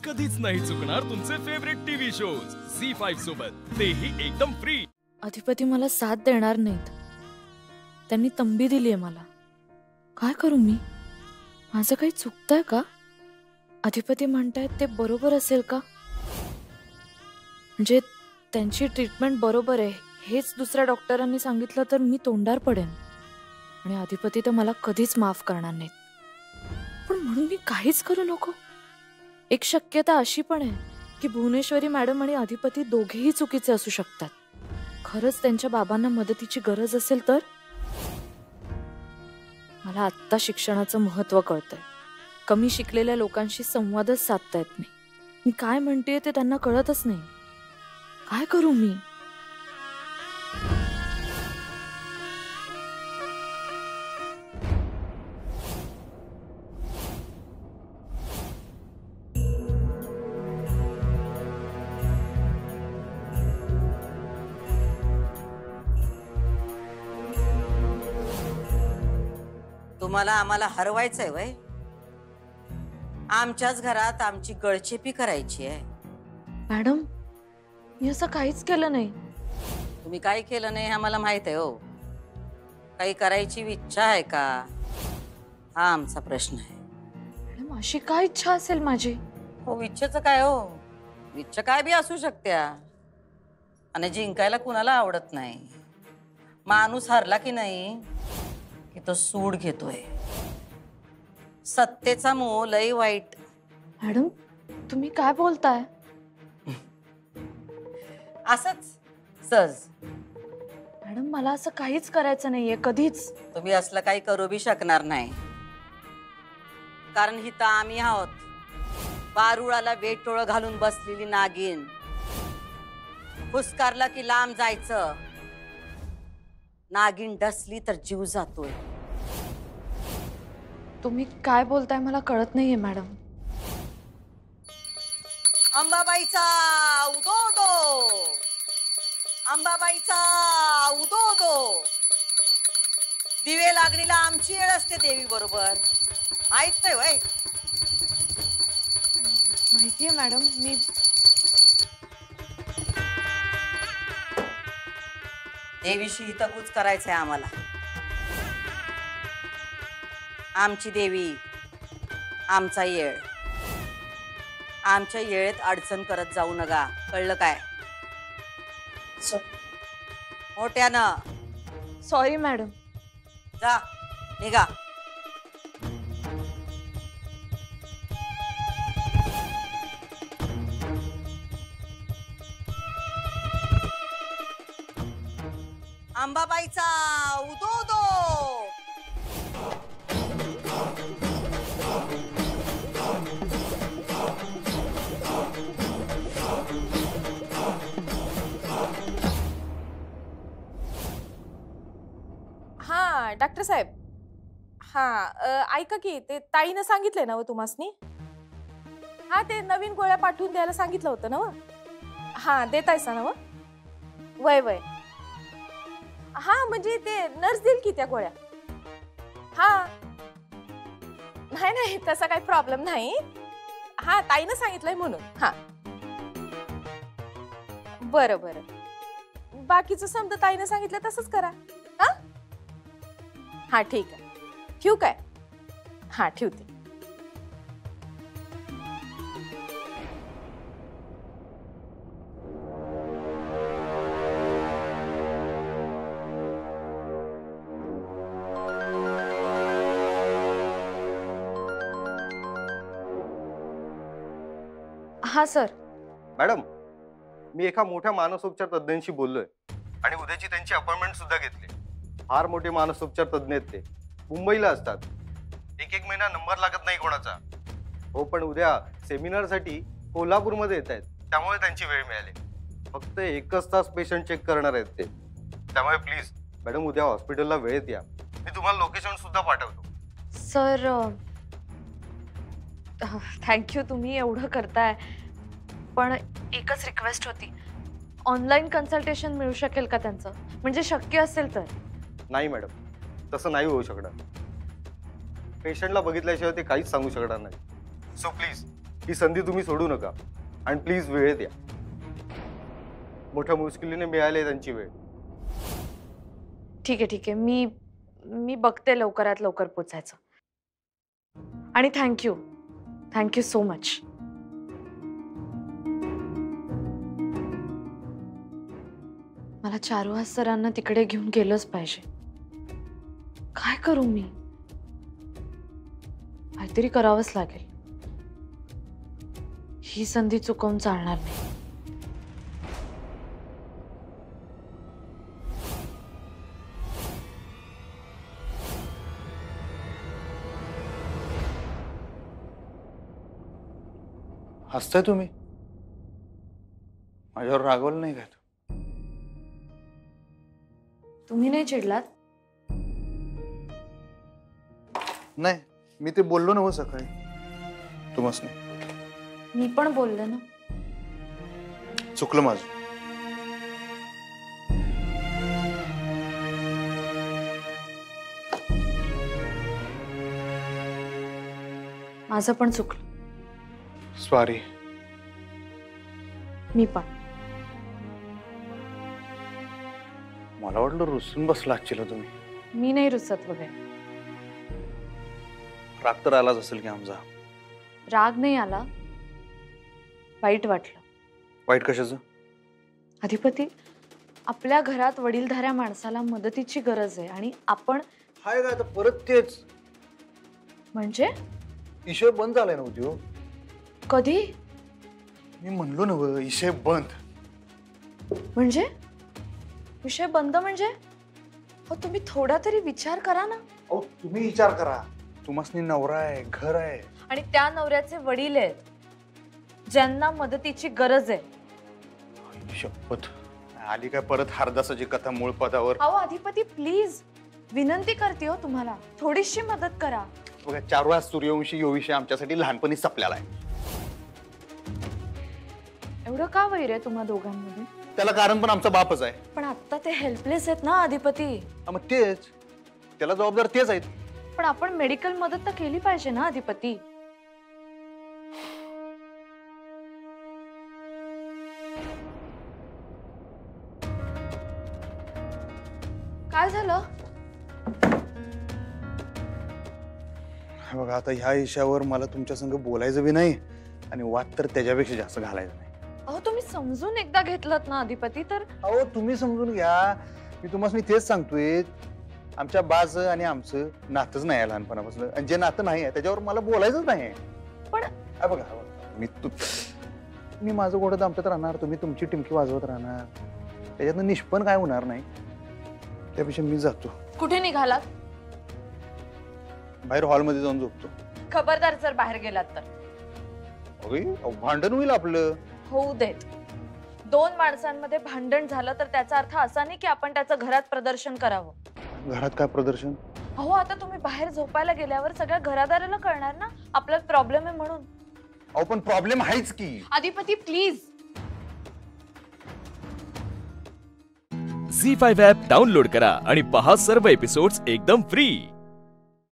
कधीच नाही चुकणार तुमचे फेवरेट टीव्ही शोज झी5 सोबत, तेही एकदम फ्री। अधिपती मला साथ देणार नाहीत, त्यांनी तंबी दिली आहे मला। काय करू मी? माझं काही चुकतंय का? अधिपती म्हणतायत ते बरोबर असेल का? म्हणजे त्यांची ट्रीटमेंट बरोबर आहे हेच दुसऱ्या डॉक्टरांनी सांगितलं तर मी तोंडार पडेन आणि अधिपती तर मला कधीच माफ करणार नाहीत। पण म्हणून मी काहीच करू नको? एक शक्यता अशी पण आहे की भुवनेश्वरी मॅडम आणि अधिपती दोघेही चुकीचे असू शकतात। खरंच त्यांच्या बाबांना मदतीची गरज असेल तर? मला आत्ता शिक्षणाचं महत्त्व कळतंय। कमी शिकलेल्या लोकांशी संवादच साधता येत नाही। मी काय म्हणतेय ते त्यांना कळतच नाही। काय करू मी? तुम्हाला आम्हाला हरवायचंय वय? आमच्याच घरात आमची गळचेपी करायची आहे। मॅडम, मी असं काहीच केलं नाही। तुम्ही काय केलं नाही आम्हाला माहित आहे हो। काही करायची इच्छा आहे का हा आमचा प्रश्न आहे। मॅडम, अशी काय इच्छा असेल माझी? हो, इच्छेचं काय हो? इच्छा काय बी असू शकते आणि जिंकायला कुणाला आवडत नाही। माणूस हरला की नाही की तो सूड घेतोय। सत्तेचा मोह लय वाईट। मॅडम, तुम्ही काय बोलताय? असंच सहज। मॅडम, मला असं काहीच करायचं नाहीये कधीच। तुम्ही असलं काही करू बी शकणार नाही, कारण हिथं आम्ही आहोत, पारुळाला वेटोळ घालून बसलेली नागिन। फुसकारला की लांब जायचं, नागिन डसली तर जीव जातोय। तुम्ही काय बोलताय मला कळत नाहीये मॅडम। अंबाबाईचा उदो दो, अंबाबाईचा उदो दो। दिवे लागणीला आमची येळ असते देवी बरोबर, ऐकतोय वय? माहितीये मॅडम, मी देवीशी हितगुज करायचंय आम्हाला। आमची देवी, आमचा येळ। आमच्या येळेत अडचण करत जाऊ नका, कळलं काय? मोठ्यानं। Sorry madam. जा, निघा। अंबाबाईचा उदो दो। हा डॉक्टर साहेब, हा ऐका की ते ताईनं सांगितलंय ना तुम्हासनी? हा, ते नवीन गोळ्या पाठवून द्यायला सांगितलं होतं ना? हा, देतायसा ना? वय वय। हा, म्हणजे ते नर्स देईल की त्या गोळ्या? हा, नाही नाही, तसा काही प्रॉब्लेम नाही। हा, ताईनं सांगितलंय म्हणून। हा, बरं बरं, बाकीचं समजा ताईनं सांगितलं तसंच करा। हा हा, ठीक आहे, ठेवू काय? हा, ठेवते। हा सर। मॅडम, मी एका मोठ्या मानसोपचार तज्ञांशी बोललोय आणि उद्याची त्यांची अपॉइंटमेंट सुद्धा घेतली। फार मोठे मानसोपचार तज्ञ आहेत ते, मुंबईला असतात। एक महिना नंबर लागत नाही कोणाचा। हो, पण उद्या सेमिनारसाठी कोल्हापूरमध्ये येत आहेत, त्यामुळे त्यांची वेळ मिळाली। फक्त 1 तास पेशंट चेक करणार आहेत ते, त्यामुळे प्लीज मॅडम उद्या हॉस्पिटलला वेळेत या। मी तुम्हाला लोकेशन सुद्धा पाठवतो। सर, थँक्यू, तुम्ही एवढं करताय, पण एकच रिक्वेस्ट होती, ऑनलाईन कन्सल्टेशन मिळू शकेल का त्यांचं? म्हणजे शक्य असेल तर। नाही मॅडम, तसं नाही होऊ शकणार। पेशंटला बघितल्याशिवाय ते काहीच सांगू शकणार नाही। सो प्लीज ही संधी तुम्ही सोडू नका आणि प्लीज वेळेत या. मोठ्या मुश्किलीने मिळाली त्यांची वेळ. ठीक आहे मी बघते लवकरात लवकर पोचायचं. आणि थँक्यू सो मच. मला चारुहास सरांना तिकडे घेऊन गेलंच पाहिजे. काय करू मी? काहीतरी करावंच लागेल. ही संधी चुकवून चालणार नाही. हसताय तुम्ही? माझ्यावर रागवलं नाही का? तुम्ही नाही चिडलात? नाही, मी ते बोललो ना हो सकाळी तुम्हास नाही. मी पण बोलले ना. चुकलं माझं. माझं पण चुकलं. सॉरी. मी पण. मला वाटलं रुसून बसला आजचीला तुम्ही. मी नाही रुसत वगैरे. राग तर आलाच असेल की आमचा. राग नाही आला, वाईट वाटलं. वाईट कशाचं? अधिपती, आपल्या घरात वडीलधाऱ्या माणसाला मदतीची गरज आहे आणि आपण हाय का आता परत तेच? म्हणजे इशय बंद झालाय नव्हती हो. कधी? मी म्हणलो ना इशय बंद. म्हणजे विषय बंद म्हणजे? हो, तुम्ही थोडा तरी विचार करा ना. अहो तुम्ही विचार करा. तुम्हासनी नवरा आहे, घर आहे आणि त्या नवऱ्याचे वडील आहेत ज्यांना मदतीची गरज आहे. शपथ आली काय परत हरदासाची कथा मूळ पदावर. अहो अधिपती प्लीज, विनंती करते हो तुम्हाला, थोडीशी मदत करा. बघा चारुहास सूर्यवंशी यो विषय आमच्यासाठी लहानपणी संपलेला आहे. एवढं का वैर आहे तुम्हा दोघांमध्ये? त्याला कारण पण आमचा बापच आहे. पण आता ते हेल्पलेस आहेत ना अधिपती. मग तेच, त्याला जबाबदार तेच आहेत. पण आपण मेडिकल मदत तर केली पाहिजे ना अधिपती. काय झालं? बघा आता ह्या विषयावर मला तुमच्या संग बोलायचं बी नाही आणि वाद तर त्याच्यापेक्षा जास्त घालायचं नाही. अहो तुम्ही समजून एकदा घेतलत ना अधिपती तर. अहो तुम्ही समजून घ्या. मी तुम्हाला तेच सांगतोय, आमच्या बाज आणि आमचं नातंच नाही आहे लहानपणापासून, आणि जे नातं नाही आहे त्याच्यावर मला बोलायचंच नाही. पण बघा मी माझं गोडं दामटत राहणार, तुम्ही तुमची टिमकी वाजवत राहणार, त्याच्यातनं निष्पन्न काय होणार नाही. त्यापेक्षा मी जातो. कुठे निघालात? बाहेर हॉलमध्ये जाऊन झोपतो. खबरदार जर बाहेर गेलात तर. भांडण होईल आपलं. होऊ देत. दोन माणसांमध्ये भांडण झालं तर त्याचा अर्थ असा नाही की आपण त्याचं घरात प्रदर्शन करावं. घरात काय प्रदर्शन? अहो आता तुम्ही बाहेर झोपायला गेल्यावर सगळ्या घरादाराला कळणार ना आपल्यात प्रॉब्लेम आहे म्हणून. अहो पण प्रॉब्लेम आहेच की. अधिपती प्लीज. झी5 ॲप डाउनलोड करा आणि पहा सर्व एपिसोड्स एकदम फ्री.